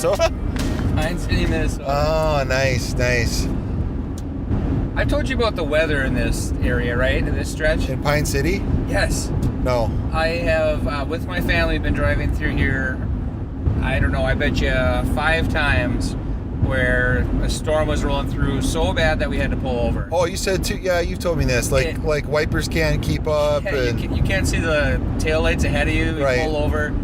Minnesota? Pine City, Minnesota. Oh, nice. I told you about the weather in this area, right? In this stretch? In Pine City? Yes. No. I have, with my family, been driving through here, I don't know, I bet you 5 times where a storm was rolling through so bad that we had to pull over. Oh, you said too. Yeah, you've told me this. Like wipers can't keep up. Yeah, and you can't see the taillights ahead of you. You Right. pull over.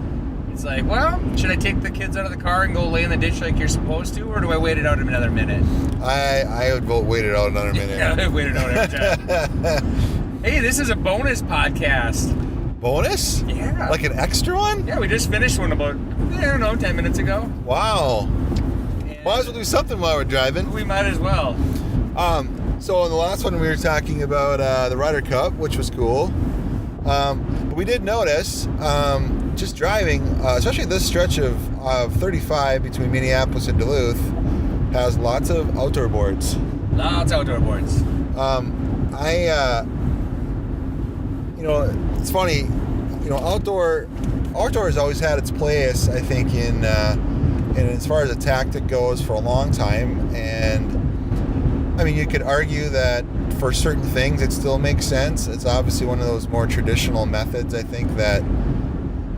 It's like, well, should I take the kids out of the car and go lay in the ditch like you're supposed to, or do I wait it out another minute? I would vote wait it out another minute. Yeah, I wait it out every time. Hey, this is a bonus podcast. Bonus? Yeah. Like an extra one? Yeah, we just finished one about, 10 minutes ago. Wow. And Might as well do something while we're driving. we might as well. So in the last one we were talking about the Ryder Cup, which was cool. But we did notice, just driving, especially this stretch of 35 between Minneapolis and Duluth, has lots of outdoor boards. Lots of outdoor boards. It's funny, outdoor has always had its place, I think, in as far as a tactic goes for a long time. And I mean, you could argue that for certain things it still makes sense. It's obviously one of those more traditional methods, I think, that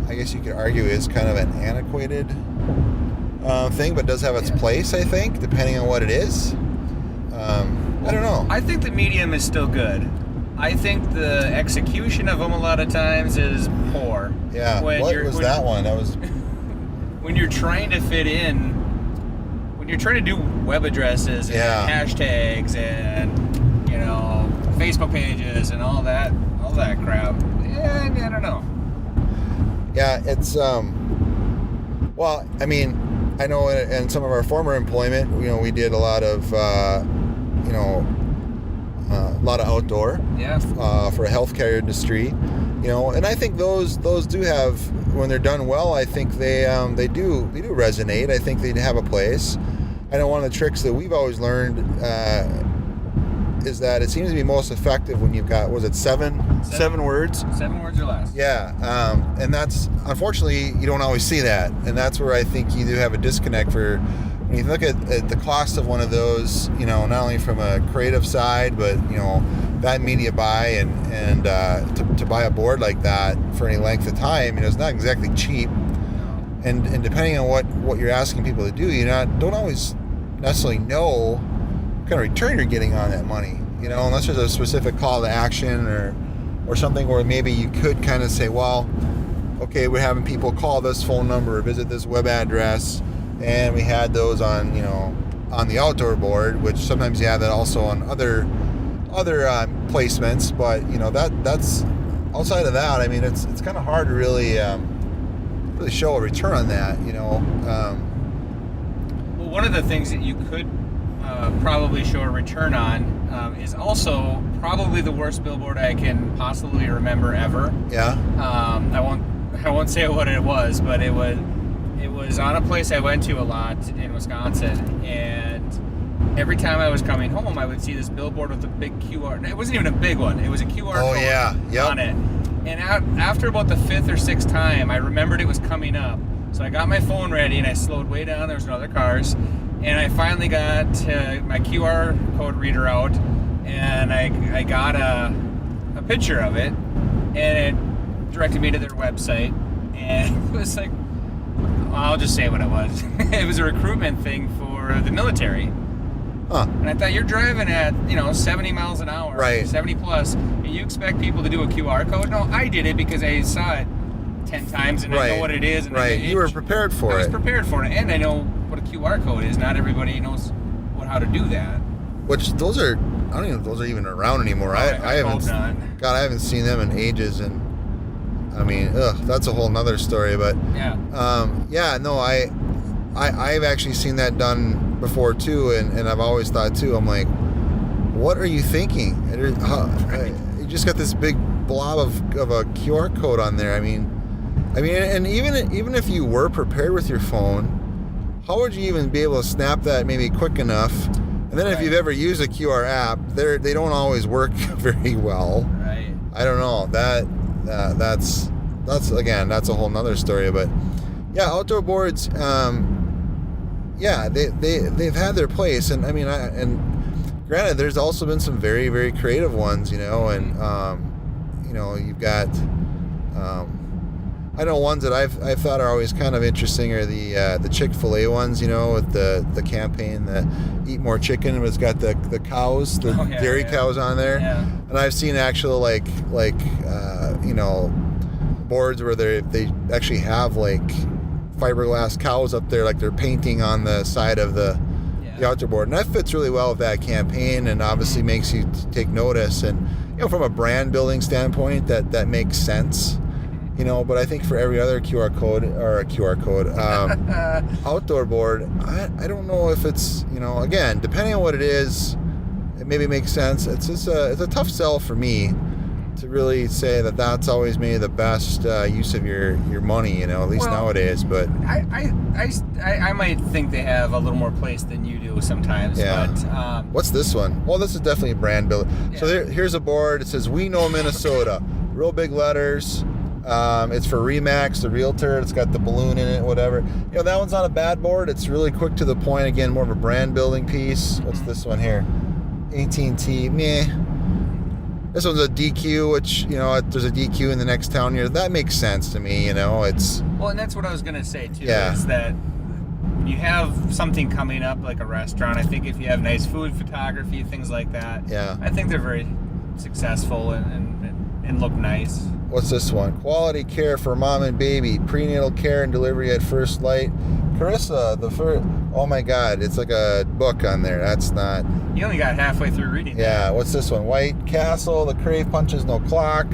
I guess you could argue is kind of an antiquated thing, but does have its place, I think, depending on what it is. I don't know. I think the medium is still good. I think the execution of them a lot of times is poor. Yeah. What was that one? That was when you're trying to fit in, when you're trying to do web addresses and hashtags and Facebook pages and all that crap. Yeah, I don't know. Yeah, it's well, I mean, I know in some of our former employment, we did a lot of outdoor for a healthcare industry, and I think those do have, when they're done well, I think they do resonate. I think they have a place. I know one of the tricks that we've always learned is that it seems to be most effective when you've got, was it seven words? 7 words or less. Yeah, and that's, unfortunately, you don't always see that, and that's where I think you do have a disconnect for, when you look at the cost of one of those, not only from a creative side, but, that media buy and to buy a board like that for any length of time, it's not exactly cheap. And depending on what you're asking people to do, don't always necessarily know what kind of return you're getting on that money, unless there's a specific call to action or something where maybe you could kind of say, well, okay, we're having people call this phone number or visit this web address, and we had those on the outdoor board, which sometimes you have that also on other placements, but that's outside of that. I mean, it's kind of hard to really show a return on that. Well, one of the things that you could probably show a return on is also probably the worst billboard I can possibly remember ever. Yeah. I won't say what it was, but it was on a place I went to a lot in Wisconsin, and every time I was coming home, I would see this billboard with a big QR. It wasn't even a big one. It was a QR code on it. And after about the 5th or 6th time, I remembered it was coming up. So I got my phone ready and I slowed way down. There was no other cars. And I finally got my QR code reader out, and I got a picture of it, and it directed me to their website. And it was like, I'll just say what it was. It was a recruitment thing for the military. Huh. And I thought, you're driving at 70 miles an hour, right? 70 plus, and you expect people to do a QR code? No, I did it because I saw it 10 times and I know what it is. And you were prepared for it. I was prepared for it, and I know what a QR code is. Not everybody knows how to do that. Which I don't even know if those are even around anymore. I haven't seen them in ages, and I mean, that's a whole nother story. But I've actually seen that done before too, and I've always thought too, I'm like, what are you thinking? You just got this big blob of a QR code on there. I mean, and even if you were prepared with your phone, how would you even be able to snap that maybe quick enough? And then if you've ever used a QR app, they don't always work very well. Right. I don't know. That's a whole nother story. But yeah, outdoor boards. yeah, they've had their place, and I mean, and granted, there's also been some very, very creative ones, you know, and you know, you've got I know ones that I've thought are always kind of interesting are the Chick-fil-A ones, you know, with the campaign, the Eat More Chicken, but it's got the cows, the dairy cows on there, and I've seen actual like you know, boards where they actually have like fiberglass cows up there, like they're painting on the side of the outdoor board, and that fits really well with that campaign, and obviously makes you take notice, and you know, from a brand building standpoint, that makes sense, you know. But I think for every other outdoor board, I don't know if it's, you know, again, depending on what it is, it maybe makes sense. It's just it's a tough sell for me to really say that's always maybe the best use of your money, you know, at least nowadays. But I might think they have a little more place than you do sometimes. Yeah. But, what's this one? Well, this is definitely a brand building. Yeah. So here's a board. It says "We Know Minnesota," real big letters. It's for Remax, the realtor. It's got the balloon in it, whatever. You know, that one's not a bad board. It's really quick to the point. Again, more of a brand building piece. What's this one here? AT&T. Meh. This one's a DQ, which, you know, there's a DQ in the next town here. That makes sense to me, you know. It's well, and that's what I was gonna say too. Yeah. Is that you have something coming up like a restaurant. I think if you have nice food photography, things like that. Yeah. I think they're very successful and look nice. What's this one? Quality care for mom and baby, prenatal care and delivery at first light. Carissa, oh my God, it's like a book on there. That's not. You only got halfway through reading. Yeah, what's this one? White Castle, the Crave Punches, no clock.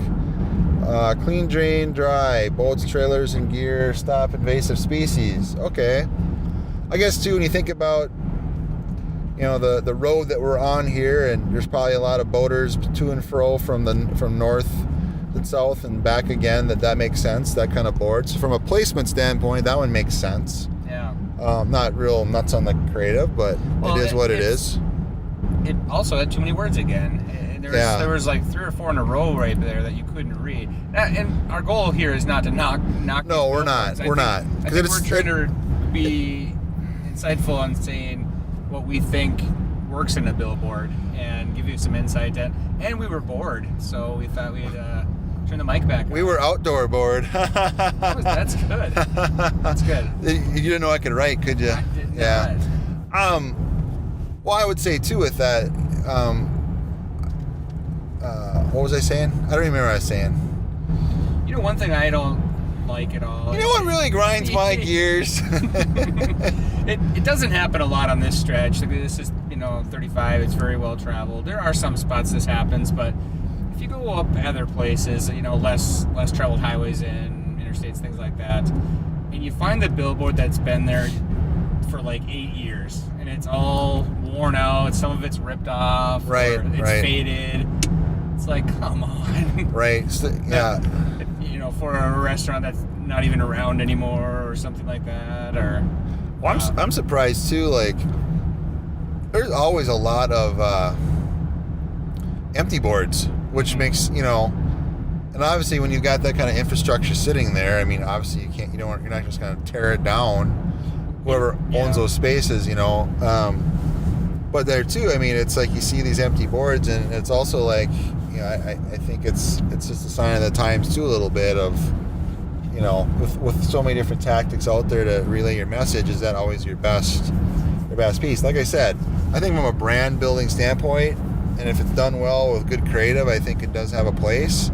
Clean, drain, dry. Boats, trailers, and gear. Stop invasive species. Okay. I guess, too, when you think about, you know, the road that we're on here, and there's probably a lot of boaters to and fro from north and south and back again, that makes sense, that kind of board. So from a placement standpoint, that one makes sense. Yeah. Not real nuts on the creative, but it is what it is. It also had too many words again. There was like 3 or 4 in a row right there that you couldn't read. And our goal here is not to knock. No, we're not. We're not. I think we're trying to be insightful on saying what we think works in a billboard and give you some insight. And we were bored, so we thought we'd turn the mic back on. We were outdoor bored. That's good. That's good. You didn't know I could write, could you? I did not. Yeah. Well, I would say, too, with that, what was I saying? I don't remember what I was saying. You know, one thing I don't like at all. You know what really grinds my gears? It doesn't happen a lot on this stretch. This is, you know, 35. It's very well traveled. There are some spots this happens, but if you go up other places, you know, less traveled highways and interstates, things like that, and you find the billboard that's been there for like 8 years, and it's all worn out. Some of it's ripped off. Right. Or it's faded. It's like, come on. Right. So, yeah. You know, for a restaurant that's not even around anymore, or something like that, or. Well, I'm surprised too. Like, there's always a lot of empty boards, which makes, you know, and obviously when you've got that kind of infrastructure sitting there, I mean, obviously you're not just going to tear it down. Whoever owns those spaces, you know. But there too, I mean, it's like you see these empty boards, and it's also like, you know, I think it's just a sign of the times too, a little bit of, you know, with so many different tactics out there to relay your message, is that always your best piece? Like I said, I think from a brand building standpoint, and if it's done well with good creative, I think it does have a place,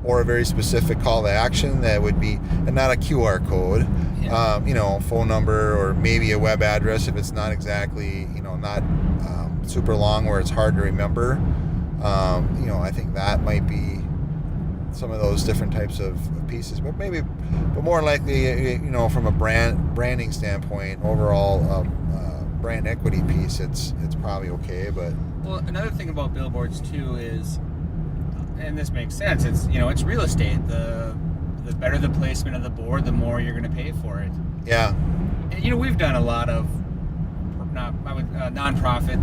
or a very specific call to action that would be, and not a QR code, you know, phone number, or maybe a web address if it's not exactly, you know, not super long where it's hard to remember. You know, I think that might be some of those different types of pieces, but more likely, you know, from a branding standpoint, overall brand equity piece, it's probably okay. But well, another thing about billboards too is, and this makes sense, it's, you know, it's real estate. The better the placement of the board, the more you're going to pay for it. Yeah. And, you know, we've done a lot of nonprofit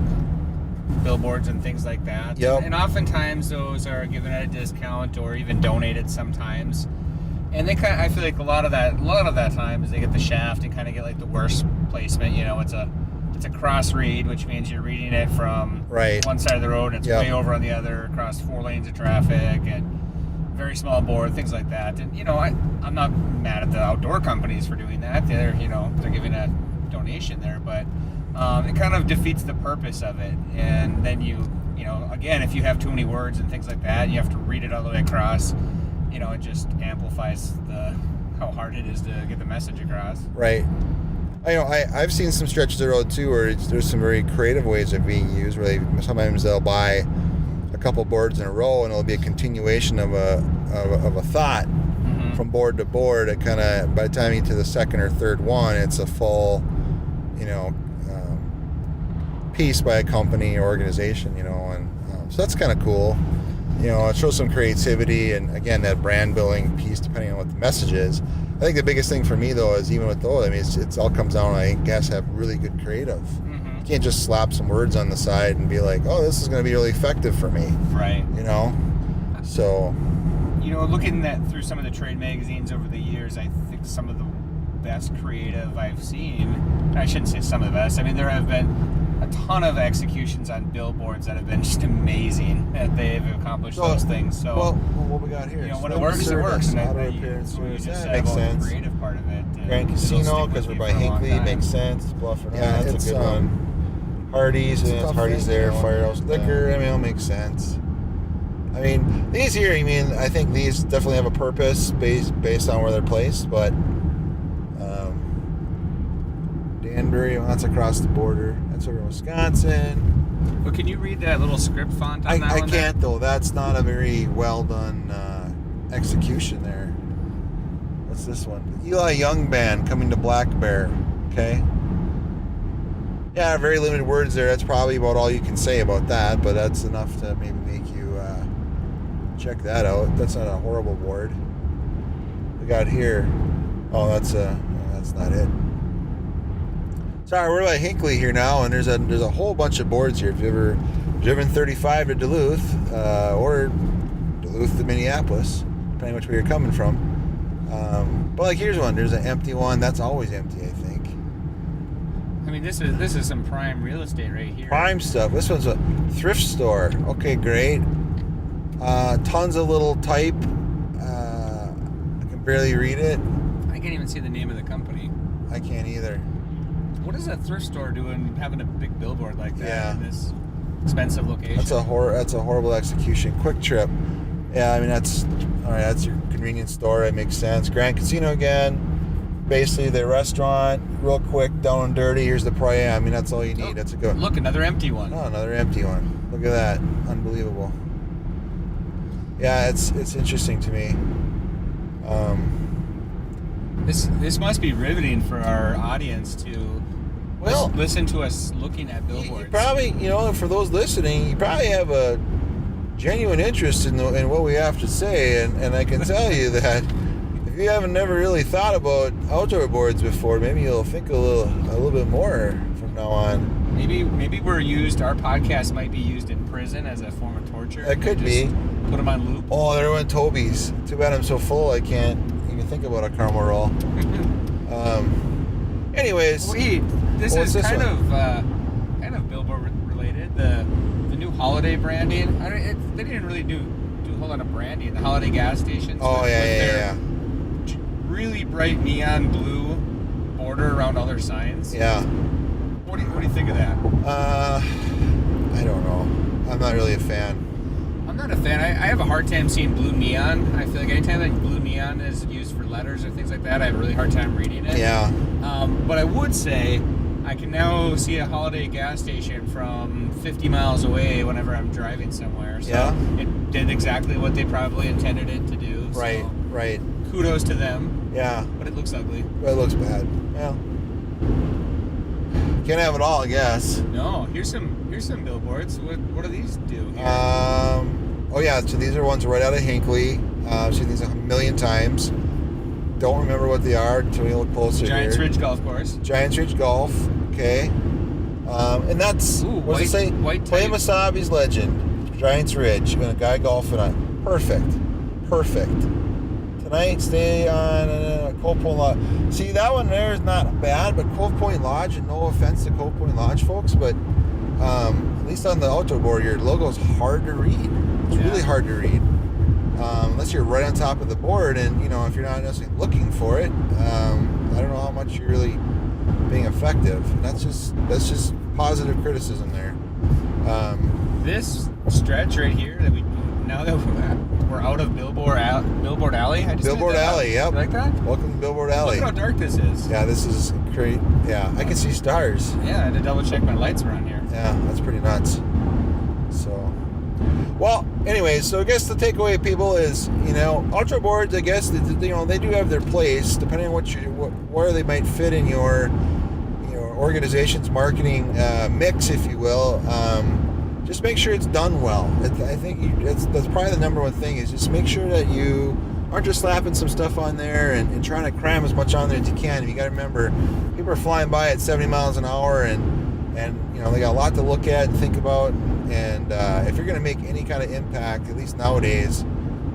billboards and things like that. Yep. And oftentimes those are given at a discount or even donated sometimes. And they I feel like a lot of that time is they get the shaft and kind of get like the worst placement. It's a cross read, which means you're reading it from one side of the road and it's way over on the other, across 4 lanes of traffic, and very small board, things like that. And I'm not mad at the outdoor companies for doing that. They're giving a donation there, but it kind of defeats the purpose of it. And then again, if you have too many words and things like that, you have to read it all the way across. It just amplifies how hard it is to get the message across. Right. I've seen some stretches of the road too where there's some very creative ways of being used. Where sometimes they'll buy a couple boards in a row, and it'll be a continuation of a thought from board to board. It kind of, by the time you get to the second or third one, it's a full, piece by a company or organization. And so that's kind of cool. It shows some creativity, and again, that brand building piece, depending on what the message is. I think the biggest thing for me, though, is even with those, it's all comes down, I guess, have really good creative. You can't just slap some words on the side and be like, oh, this is going to be really effective for me. Right. So. Looking through some of the trade magazines over the years, I think some of the best creative I've seen, I shouldn't say some of the best, I mean, there have been a ton of executions on billboards that have been just amazing that they've accomplished those things. So, well, what we got here? When it works, it works. Auto repair and service. That makes sense. The creative part of it. Grand Casino, because we're by Hinckley, makes sense. Bluff, that's a good one. Hardee's, Hardee's there. Firehouse Liquor, it'll make sense. I mean, these here, I think these definitely have a purpose based on where they're placed, but Danbury, that's across the border. That's over in Wisconsin. But can you read that little script font on that one? I can't, there? Though. That's not a very well done execution there. What's this one? Eli Young Band coming to Black Bear. Okay. Yeah, very limited words there. That's probably about all you can say about that, but that's enough to maybe make you check that out. That's not a horrible board. We got here. Oh, that's not it. Sorry, we're by Hinckley here now, and there's a whole bunch of boards here. If you've ever driven 35 to Duluth, or Duluth to Minneapolis, depending which way you're coming from. But like here's one. There's an empty one. That's always empty, I think. I mean, this is some prime real estate right here. Prime stuff. This one's a thrift store. Okay, great. Tons of little type. I can barely read it. I can't even see the name of the company. I can't either. What is a thrift store doing having a big billboard like that in this expensive location? That's a horrible execution. Quick Trip. Yeah, I mean, that's all right. That's your convenience store. It makes sense. Grand Casino again. Basically, the restaurant, real quick, down and dirty. Here's the price. I mean, that's all you need. That's a good. Look, another empty one. Oh, another empty one. Look at that. Unbelievable. Yeah, it's interesting to me. This must be riveting for our audience to listen to us looking at billboards. You probably, for those listening, you probably have a genuine interest in what we have to say, and I can tell you that if you haven't never really thought about outdoor boards before, maybe you'll think a little bit more from now on. Maybe our podcast might be used in prison as a form of torture. That could be. Put them on loop. Oh, there went Toby's. Too bad I'm so full I can't even think about a caramel roll. Anyways, this is kind of billboard related. The new holiday branding. They didn't really do a whole lot of branding. The holiday gas stations. Oh yeah. Really bright neon blue border around all their signs. Yeah. What do you think of that? I don't know. I'm not really a fan. I'm not a fan. I have a hard time seeing blue neon. I feel like anytime that blue neon is used for letters or things like that, I have a really hard time reading it. Yeah. But I would say I can now see a holiday gas station from 50 miles away whenever I'm driving somewhere. So it did exactly what they probably intended it to do. Right, so right. Kudos to them. Yeah. But it looks ugly. Well, it looks bad. Well, can't have it all, I guess. No. Here's some billboards. What do these do here? Oh yeah, so these are ones right out of Hinckley. I've seen these 1,000,000 times. Don't remember what they are until we look closer. Giants Ridge Golf Course. Giants Ridge Golf. Okay. And that's what does it say? Play Masabi's Legend. Giants Ridge. And a guy golfing on. Perfect. tonight stay on Cove Point Lodge. See, that one there is not bad, but Cove Point Lodge, and no offense to Cove Point Lodge folks, but at least on the outdoor board, your logo's hard to read. It's really hard to read. Unless you're right on top of the board, and if you're not necessarily looking for it, I don't know how much you're really being effective. And that's just positive criticism there. This stretch right here now that we're out of Billboard Alley. Billboard Alley, yep. You like that? Welcome to Billboard Alley. Look how dark this is. Yeah, this is great. Yeah, I can see stars. Yeah, I had to double check my lights were on here. Yeah, that's pretty nuts. So, well, anyways, so I guess the takeaway, people, is outdoor boards. I guess they do have their place depending on where they might fit in your organization's marketing mix, if you will. Just make sure it's done well. I think that's probably the number one thing, is just make sure that you aren't just slapping some stuff on there and trying to cram as much on there as you can. You got to remember, people are flying by at 70 miles an hour, and they got a lot to look at and think about. And if you're going to make any kind of impact, at least nowadays,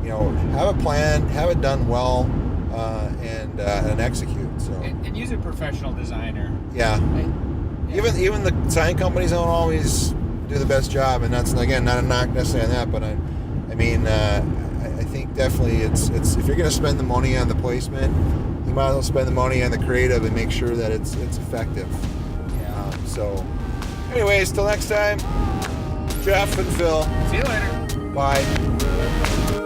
have a plan, have it done well, and execute. So and use a professional designer. Yeah. Even the sign companies don't always do the best job, and that's, again, not a knock necessarily on that, but I think definitely it's if you're going to spend the money on the placement, you might as well spend the money on the creative and make sure that it's effective. So anyways, till next time, Jeff and Phil. See you later. Bye.